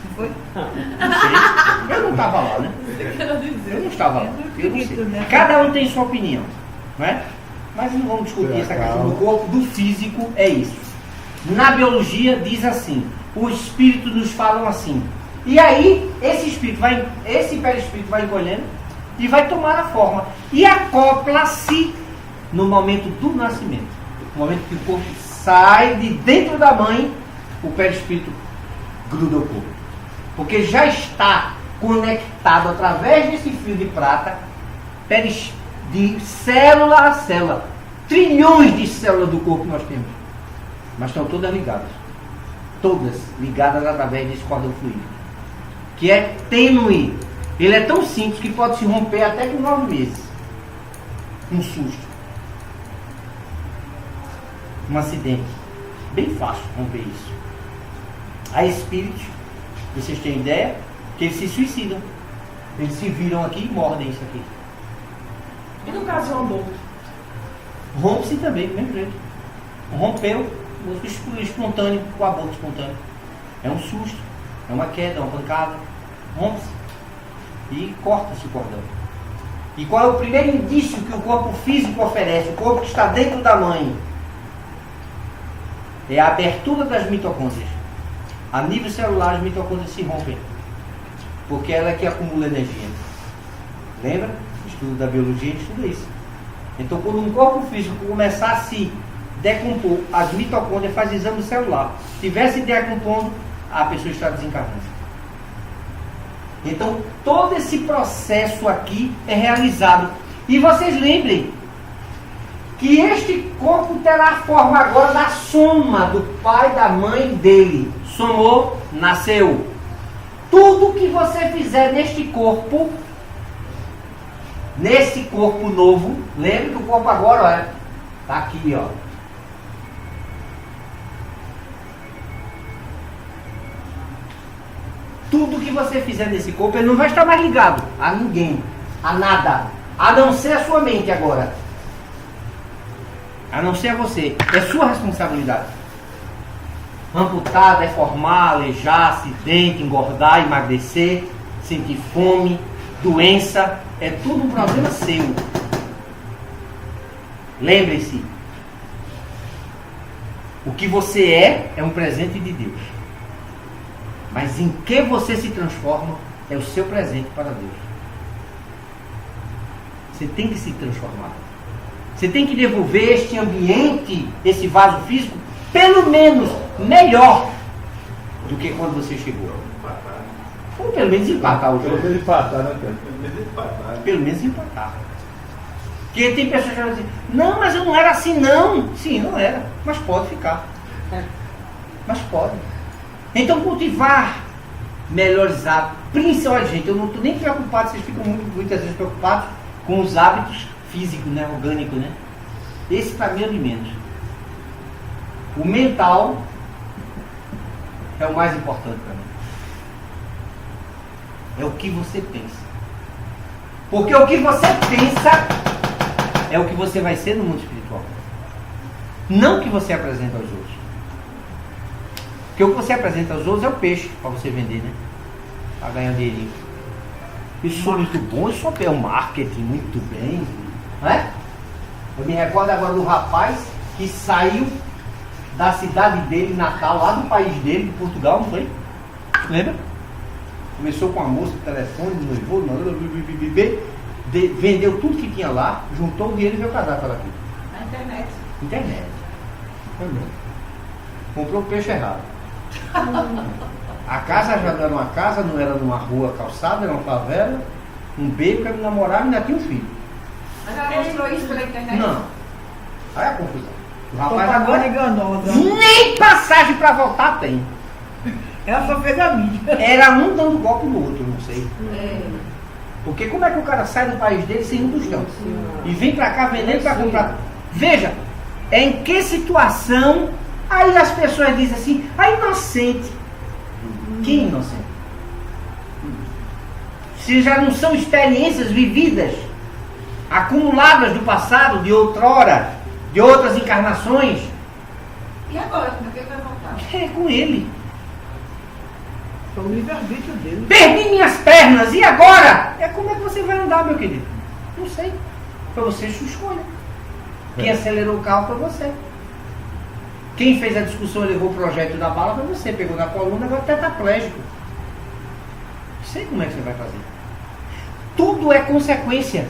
Não foi?
Não sei. Eu não estava lá, né? Eu não estava lá. Eu não sei. Cada um tem sua opinião, não é? Mas não vamos discutir essa questão do corpo, do físico, é isso. Na biologia diz assim, os espíritos nos falam assim. E aí, esse perispírito vai encolhendo e vai tomar a forma. E acopla-se no momento do nascimento. No momento que o corpo sai de dentro da mãe, o perispírito gruda o corpo. Porque já está conectado através desse fio de prata, de célula a célula. Trilhões de células do corpo nós temos. Mas estão todas ligadas. Todas ligadas através desse cordão fluídico. Que é tênue. Ele é tão simples que pode se romper até com 9 meses. Um susto. Um acidente. Bem fácil romper isso. Há espíritos, vocês têm ideia, que eles se suicidam. Eles se viram aqui e mordem isso aqui.
E no caso do aborto?
Rompe-se também, do mesmo jeito. Rompeu o espontâneo, o aborto espontâneo. É um susto, é uma queda, é uma pancada. Rompe-se e corta-se o cordão. E qual é o primeiro indício que o corpo físico oferece? O corpo que está dentro da mãe. É a abertura das mitocôndrias. A nível celular, as mitocôndrias se rompem. Porque ela é que acumula energia. Lembra? O estudo da biologia estuda isso. Então, quando um corpo físico começar a se decompor, as mitocôndrias fazem exame celular. Se estiver se decompondo, a pessoa está desencarnando. Então, todo esse processo aqui é realizado. E vocês lembrem que este corpo terá a forma agora da soma do pai e da mãe dele. Somou, nasceu. Tudo que você fizer neste corpo novo, lembre que o corpo agora, olha, está aqui, ó. Tudo que você fizer nesse corpo, ele não vai estar mais ligado a ninguém, a nada, a não ser a sua mente agora. A não ser a você. É sua responsabilidade. Amputar, deformar, aleijar, acidente, engordar, emagrecer, sentir fome, doença, é tudo um problema seu. Lembre-se, o que você é um presente de Deus. Mas em que você se transforma é o seu presente para Deus. Você tem que se transformar. Você tem que devolver este ambiente, esse vaso físico, pelo menos melhor do que quando você chegou. Ou pelo menos empatar o jogo.
Pelo menos empatar, né,
Pelo menos empatar. Porque tem pessoas que falam assim, não, mas eu não era assim não. Sim, não era, mas pode ficar. Mas pode. Então cultivar melhores hábitos, principalmente, gente, eu não estou nem preocupado, vocês ficam muitas vezes preocupados com os hábitos físicos, né, orgânicos, né? Esse para mim é o de menos. O mental é o mais importante para mim. É o que você pensa. Porque o que você pensa é o que você vai ser no mundo espiritual. Não o que você apresenta aos outros. Porque o que você apresenta aos outros é o peixe para você vender, né? Para ganhar dinheirinho. Eu sou muito bom, eu sou o marketing muito bem. Não é? Eu me recordo agora do rapaz que saiu da cidade dele, Natal, lá do país dele, de Portugal, não foi? Lembra? Começou com a moça do telefone, noivou, vendeu tudo que tinha lá, juntou o dinheiro e veio casar com ela aqui.
Na internet.
Internet. Também. Comprou o peixe errado. A casa já não era uma casa, não era numa rua calçada, era uma favela, um beco, ele namorava e ainda tinha um filho.
Mas ela mostrou isso pela internet?
Não. Aí a confusão. O rapaz
Propaganda
agora
enganosa.
nem passagem pra voltar tem.
Ela só fez a mídia.
Era um dando golpe no outro, não sei.
É.
Porque como é que o cara sai do país dele sem um tostão? E vem pra cá vendendo pra comprar. Veja, em que situação aí as pessoas dizem assim, a inocente. Que inocente? Se já não são experiências vividas, acumuladas do passado, de outrora, de outras encarnações,
E agora, como é que ele vai voltar?
é com ele.
Foi o livre-arbítrio dele.
Perdi minhas pernas, e agora? É como é que você vai andar, meu querido? Não sei. Foi você sua escolha. Quem acelerou o carro foi você. Quem fez a discussão e levou o projeto da bala foi você. Pegou na coluna, agora tetraplégico. Não sei como é que você vai fazer. Tudo é consequência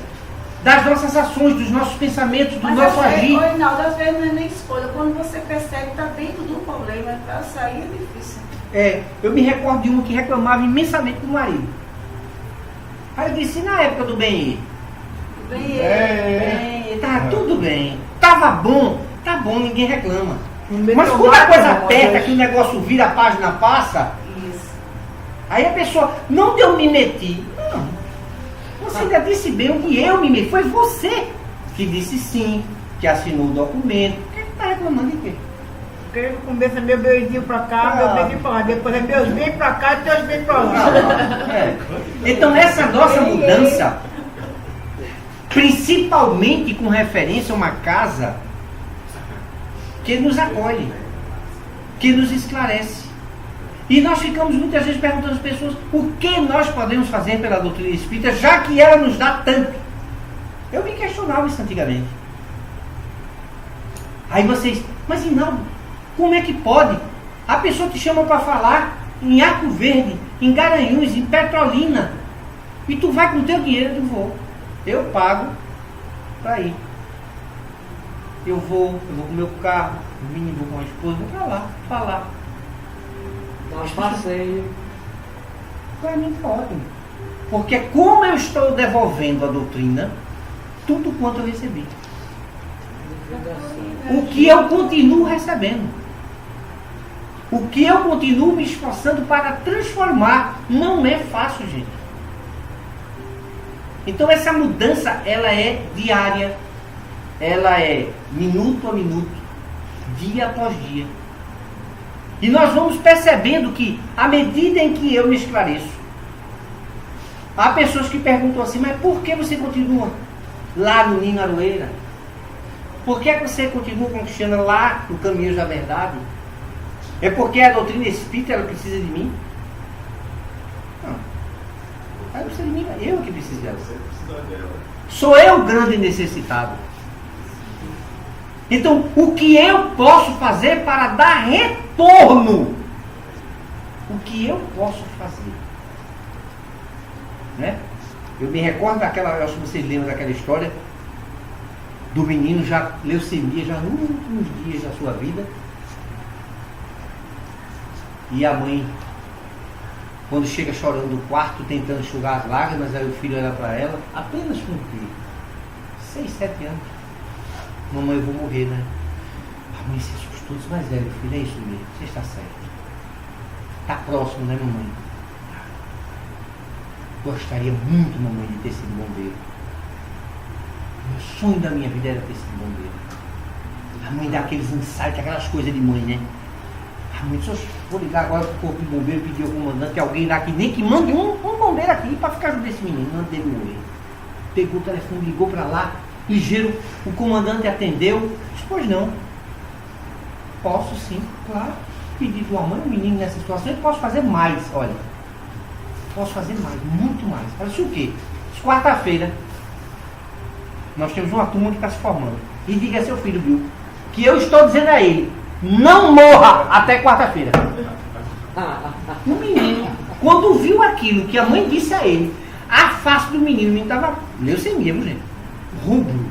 das nossas ações, dos nossos pensamentos, do
Mas
nosso
às vezes,
agir.
Reinaldo, às vezes não é nem escolha. Quando você percebe que está dentro de um problema, para sair é difícil.
Eu me recordo de uma que reclamava imensamente do marido. Aí eu disse, na época do bem-ir, tava tudo bem, tava bom, tá bom, ninguém reclama. Mas quando a coisa aperta, que o negócio vira, a página passa,
Isso.
aí a pessoa, não que eu me meti, não. Você ainda disse bem onde eu me meti, foi você que disse sim, que assinou o documento. Por que tá reclamando de quê?
Porque no começo é meu beijinho pra cá, meu beijinho pra lá. Depois é meus bens pra cá e teus bens pra lá.
Então essa nossa mudança, principalmente com referência a uma casa que nos acolhe, que nos esclarece. E nós ficamos muitas vezes perguntando às pessoas o que nós podemos fazer pela doutrina espírita, já que ela nos dá tanto. Eu me questionava isso antigamente. Aí vocês, mas Rinaldo, como é que pode? A pessoa te chama para falar em Arco Verde, em Garanhuns, em Petrolina, e tu vai com o teu dinheiro, eu vou. Eu pago para ir. Eu vou com o meu carro, o menino, vou com a esposa, vou para lá, falar.
Dá um passeio.
Para mim tá ótimo. Porque como eu estou devolvendo a doutrina, tudo quanto eu recebi. O que eu continuo recebendo. O que eu continuo me esforçando para transformar. Não é fácil, gente. Então essa mudança, ela é diária. Ela é minuto a minuto, dia após dia. E nós vamos percebendo que, à medida em que eu me esclareço, há pessoas que perguntam assim, mas por que você continua lá no Ninho Aroeira? Por que você continua com Cristiana lá no Caminho da Verdade? É porque a doutrina espírita ela precisa de mim? Não. Ela não precisa de mim, eu que preciso dela.
Você precisa dela.
Sou eu o grande necessitado. Então, o que eu posso fazer para dar retorno? O que eu posso fazer? Né? Eu me recordo daquela, eu acho que vocês lembram daquela história do menino já leucemia, já nos últimos dias da sua vida. E a mãe, quando chega chorando no quarto, tentando enxugar as lágrimas, aí o filho olha para ela, apenas com 6, 7 anos. Mamãe, eu vou morrer, né? A mãe se assustou, disse, mas velho, filho, é isso mesmo, você está certo. Está próximo, né, mamãe? Gostaria muito, mamãe, de ter sido bombeiro. O sonho da minha vida era ter sido bombeiro. A mãe dá aqueles insights, aquelas coisas de mãe, né? A mãe disse, vou ligar agora pro corpo de bombeiro, pedir ao comandante, alguém daqui, nem que mande um bombeiro aqui para ficar ajudando esse menino, antes dele morrer. Pegou o telefone, ligou para lá, ligeiro, o comandante atendeu, disse, pois não. Posso sim, claro. Pedi tua mãe, o menino nessa situação, eu posso fazer mais, olha. posso fazer mais, muito mais. Eu disse, o quê? Quarta-feira, nós temos uma turma que está se formando. E diga a seu filho, Bill, que eu estou dizendo a ele, não morra até quarta-feira. O menino, quando viu aquilo que a mãe disse a ele, a face do menino, o menino estava leucemia, gente, rubro.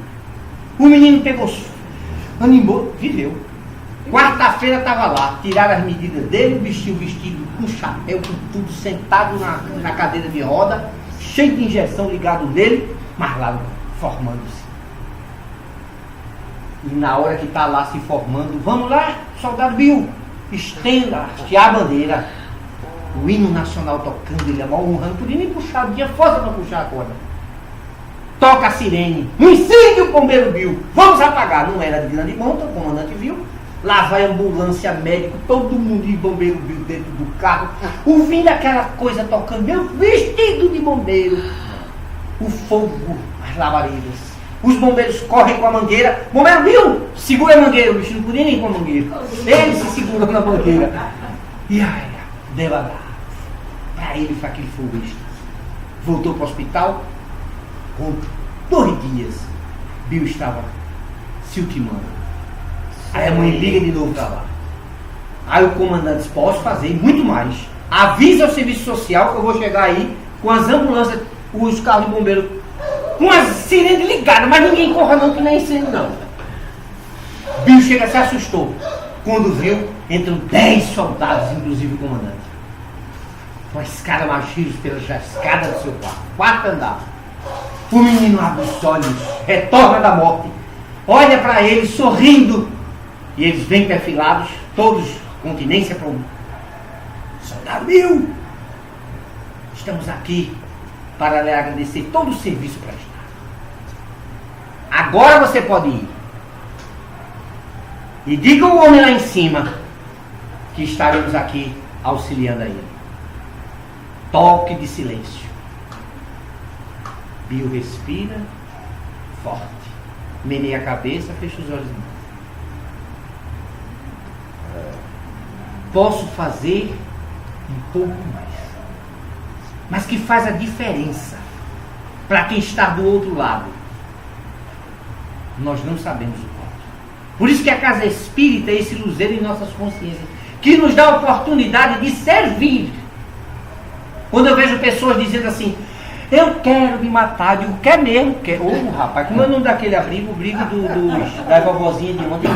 O menino pegou, animou, viveu. Quarta-feira estava lá, tiraram as medidas dele, vestiu o vestido com chapéu, com tudo, sentado na cadeira de roda, cheio de injeção ligado nele, mas lá formando-se. E na hora que está lá se formando, vamos lá, soldado Bill, estenda, hastear a bandeira. O hino nacional tocando, ele é mal honrando, podia nem puxar, tinha força para puxar a corda. Toca a sirene, um incêndio, bombeiro Bill, vamos apagar. Não era de grande monta, o comandante viu. Lá vai ambulância, médico, todo mundo de bombeiro Bill dentro do carro, ouvindo aquela coisa tocando, meu vestido de bombeiro. O fogo, as labaredas. Os bombeiros correm com a mangueira. Bombeiro Bill, segura a mangueira. O bicho não podia nem com a mangueira. Ele se segurou na mangueira. E ai, devagar. Para ele foi aquele fogo extra. Voltou para o hospital. Com 2 dias, Bill estava se ultimando. Aí a mãe liga de novo para lá. Aí o comandante disse, posso fazer muito mais. Avisa ao serviço social que eu vou chegar aí com as ambulâncias, os carros de bombeiro, com as sirenes ligadas, mas ninguém corra não, que nem incêndio não. Bill chega, se assustou. Quando viu, entram 10 soldados, inclusive o comandante. Com a escada machismo pela escada do seu quarto andar. O menino abre os olhos, retorna da morte, olha para ele sorrindo, e eles vêm perfilados, todos, continência para um. Soldado Bill, estamos aqui para lhe agradecer todo o serviço prestado. Agora você pode ir. E diga ao homem lá em cima que estaremos aqui auxiliando a ele. Toque de silêncio. Bill respira forte. Meneia a cabeça, fecha os olhos. Posso fazer um pouco mais. Mas que faz a diferença para quem está do outro lado. Nós não sabemos o quanto. Por isso que a casa espírita é esse luzeiro em nossas consciências, que nos dá a oportunidade de servir. Quando eu vejo pessoas dizendo assim, eu quero me matar, eu digo, quer mesmo? Quer. Ô, rapaz, como é o nome daquele abrigo? O abrigo da vovozinha de ontem.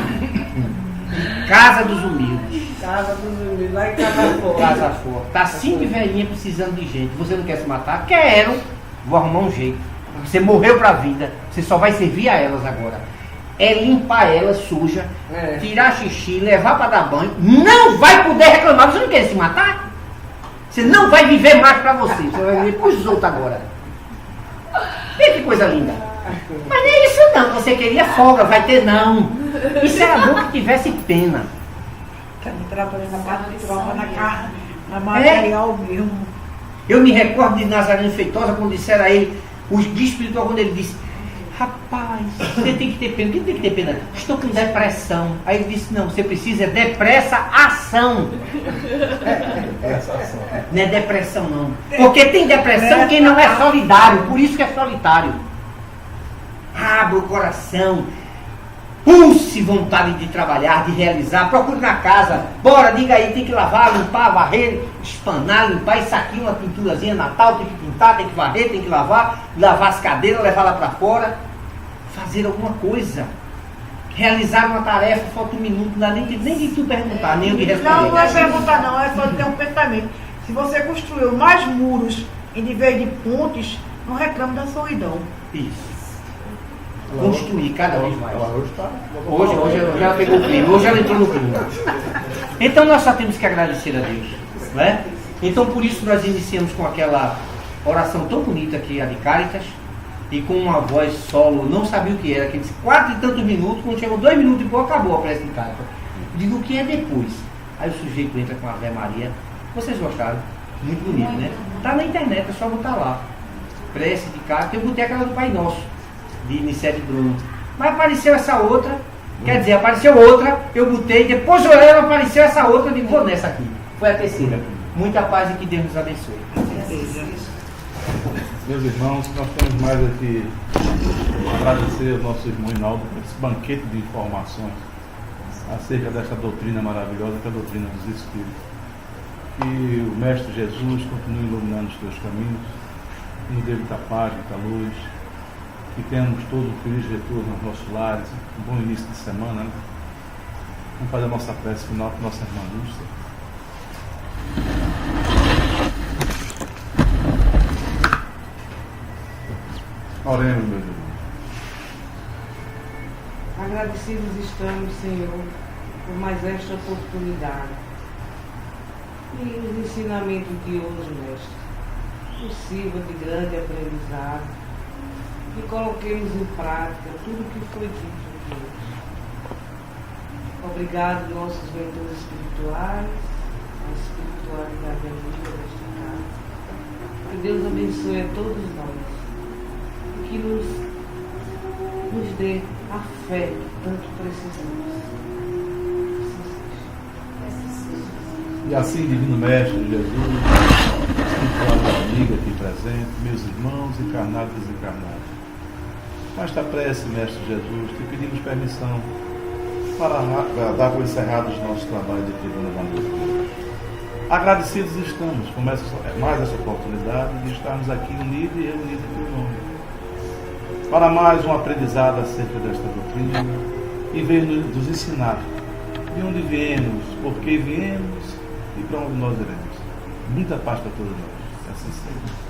Casa dos Humildes.
Casa dos Humildes, lá em Casa Forte.
Casa Forte. Tá 5 velhinhas precisando de gente. Você não quer se matar? Quero. Vou arrumar um jeito. Você morreu pra vida. Você só vai servir a elas agora. É limpar elas suja, tirar xixi, levar para dar banho. Não vai poder reclamar. Você não quer se matar? Você não vai viver mais para você. Você vai viver para os outros agora. Vê que coisa linda. Mas não é isso não. Você queria folga, vai ter não. Isso era bom que tivesse pena.
Tá me trabalhando na parte de tropa, na material mesmo.
Eu me recordo de Nazareno Feitosa quando disseram a ele, os guias espirituais, quando ele disse, rapaz, você tem que ter pena. Quem tem que ter pena? Estou com depressão. Aí ele disse, não, você precisa depressa ação. Não é depressão não. Porque tem depressão quem não é solidário, por isso que é solitário. Abra o coração. Pulse vontade de trabalhar, de realizar. Procure na casa. Bora, diga aí, tem que lavar, limpar, varrer, espanar, limpar. Isso aqui, uma pinturazinha Natal, tem que pintar, tem que varrer, tem que lavar as cadeiras, levar lá para fora. Fazer alguma coisa. Realizar uma tarefa, falta 1 minuto, não dá nem de tu perguntar, nem de responder.
Não é perguntar não, é só ter um pensamento. Se você construiu mais muros em vez de pontes, não reclame da solidão.
Isso. Construir cada vez mais.
Hoje está.
Hoje ela pegou o clima, hoje ela entrou no clima. Então nós só temos que agradecer a Deus, não é? Então por isso nós iniciamos com aquela oração tão bonita que é a de Cáritas, e com uma voz solo, não sabia o que era, aqueles 40 e tantos minutos, quando chegou 2 minutos e pouco, acabou a prece de Cáritas. Digo, o que é depois? Aí o sujeito entra com a Ave Maria. Vocês gostaram? Muito bonito, né? Está na internet, é só botar lá. Prece de Cáritas, eu botei aquela do Pai Nosso, de Nicete Bruno. Mas apareceu essa outra, quer dizer, apareceu outra, eu botei, depois eu olhei, apareceu essa outra, eu digo, vou nessa aqui. Foi a terceira. Muita paz e que Deus nos abençoe.
seja.
Meus irmãos, nós temos mais aqui agradecer ao nosso irmão Hinaldo por esse banquete de informações acerca desta doutrina maravilhosa, que é a doutrina dos Espíritos. Que o Mestre Jesus continue iluminando os teus caminhos, nos dê muita paz, muita luz, que tenhamos todos um feliz retorno aos nossos lares, um bom início de semana, né? Vamos fazer a nossa prece final para nossa irmã Lúcia. Oremos, meus irmãos.
Agradecidos estamos, Senhor, por mais esta oportunidade. E os ensinamentos de hoje, Mestre, nos sirva de grande aprendizado e coloquemos em prática tudo o que foi dito aqui hoje. Obrigado, nossos mentores espirituais, a espiritualidade amiga desta casa. Que Deus abençoe a todos nós e que nos dê a fé que tanto precisamos.
E assim, Divino Mestre Jesus, espiritualidade amiga aqui presente, meus irmãos encarnados e desencarnados, com esta prece, Mestre Jesus, te pedimos permissão para dar por encerrados os nossos trabalhos aqui no Evangelho. Agradecidos estamos por mais essa oportunidade de estarmos aqui unidos e reunidos em teu nome, para mais um aprendizado acerca desta doutrina e veio nos ensinar de onde viemos, por que viemos e para onde nós iremos. Muita paz para todos nós. Assim seja.